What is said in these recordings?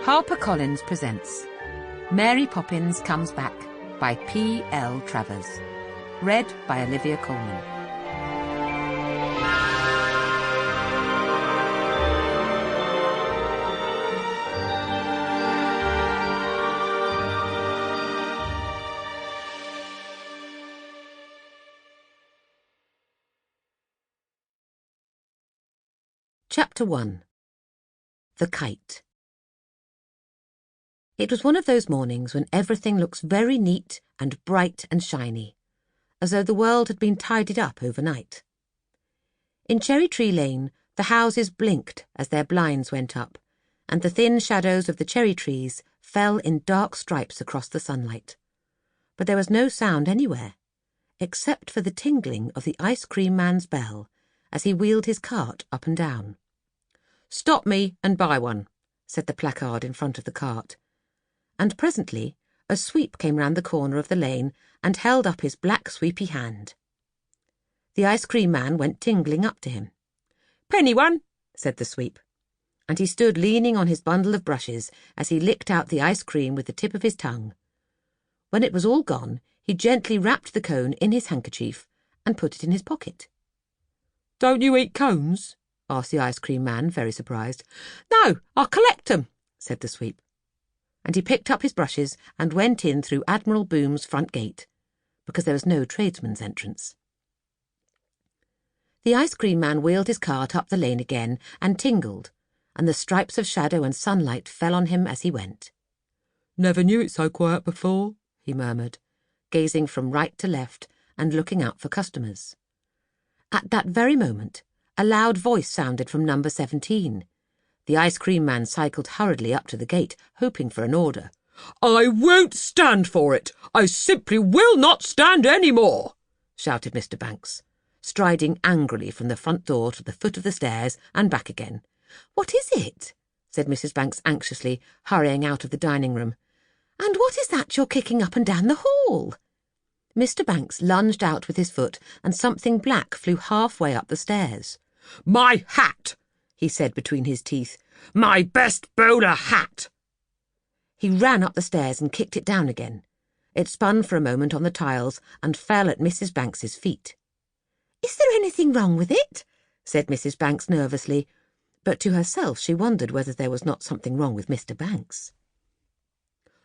HarperCollins presents Mary Poppins Comes Back by P.L. Travers. Read by Olivia Colman. Chapter 1. The Kite. It was one of those mornings when everything looks very neat and bright and shiny, as though the world had been tidied up overnight. In Cherry Tree Lane, the houses blinked as their blinds went up, and the thin shadows of the cherry trees fell in dark stripes across the sunlight. But there was no sound anywhere, except for the tingling of the ice cream man's bell as he wheeled his cart up and down. "Stop me and buy one," said the placard in front of the cart. And presently a sweep came round the corner of the lane and held up his black sweepy hand. The ice cream man went tingling up to him. "Penny one," said the sweep, and he stood leaning on his bundle of brushes as he licked out the ice cream with the tip of his tongue. When it was all gone, he gently wrapped the cone in his handkerchief and put it in his pocket. "Don't you eat cones?" asked the ice cream man, very surprised. "No, I collect 'em," said the sweep. And he picked up his brushes and went in through Admiral Boom's front gate, because there was no tradesman's entrance. The ice cream man wheeled his cart up the lane again and tingled, and the stripes of shadow and sunlight fell on him as he went. "Never knew it so quiet before," he murmured, gazing from right to left and looking out for customers. At that very moment, a loud voice sounded from number 17. The ice cream man cycled hurriedly up to the gate, hoping for an order. "I won't stand for it! I simply will not stand any more!" shouted Mr. Banks, striding angrily from the front door to the foot of the stairs and back again. "What is it?" said Mrs. Banks anxiously, hurrying out of the dining room. "And what is that you're kicking up and down the hall?" Mr. Banks lunged out with his foot, and something black flew halfway up the stairs. "My hat!" he said between his teeth. "My best bowler hat!" He ran up the stairs and kicked it down again. It spun for a moment on the tiles and fell at Mrs. Banks's feet. "Is there anything wrong with it?" said Mrs. Banks nervously, but to herself she wondered whether there was not something wrong with Mr. Banks.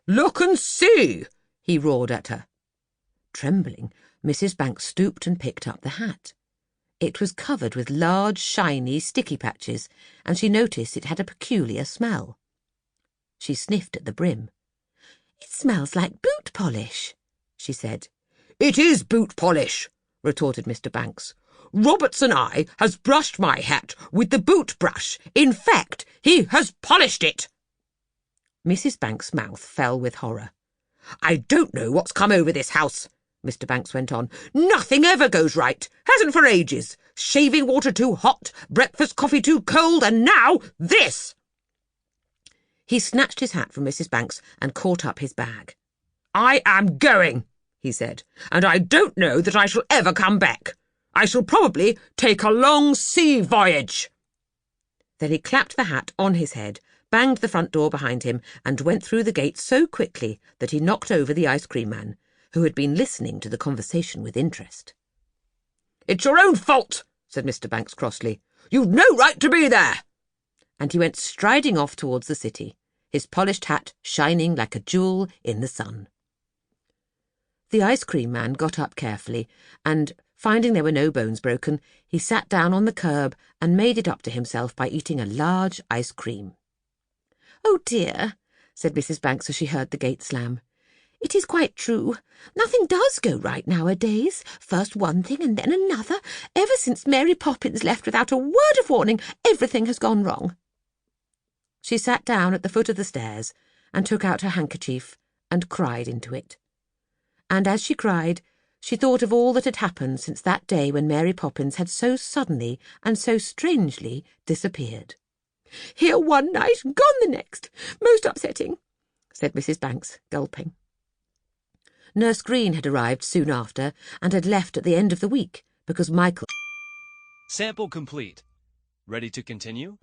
"Look and see!" he roared at her. Trembling, Mrs. Banks stooped and picked up the hat. It was covered with large, shiny, sticky patches, and she noticed it had a peculiar smell. She sniffed at the brim. "It smells like boot polish," she said. "It is boot polish," retorted Mr. Banks. "Robertson I has brushed my hat with the boot brush. In fact, he has polished it." Mrs. Banks' mouth fell with horror. "I don't know what's come over this house," Mr. Banks went on. "Nothing ever goes right. Hasn't for ages. Shaving water too hot, breakfast coffee too cold, and now this!" He snatched his hat from Mrs. Banks and caught up his bag. "I am going," he said, "and I don't know that I shall ever come back. I shall probably take a long sea voyage." Then he clapped the hat on his head, banged the front door behind him, and went through the gate so quickly that he knocked over the ice cream man, who had been listening to the conversation with interest. "It's your own fault," said Mr. Banks crossly. "You've no right to be there." And he went striding off towards the city, his polished hat shining like a jewel in the sun. The ice cream man got up carefully, and, finding there were no bones broken, he sat down on the curb and made it up to himself by eating a large ice cream. "Oh dear," said Mrs. Banks as she heard the gate slam. "It is quite true. Nothing does go right nowadays. First one thing and then another. Ever since Mary Poppins left without a word of warning, everything has gone wrong." She sat down at the foot of the stairs and took out her handkerchief and cried into it. And as she cried, she thought of all that had happened since that day when Mary Poppins had so suddenly and so strangely disappeared. "Here one night, gone the next. Most upsetting," said Mrs. Banks, gulping. Nurse Green had arrived soon after and had left at the end of the week because Michael... Sample complete. Ready to continue?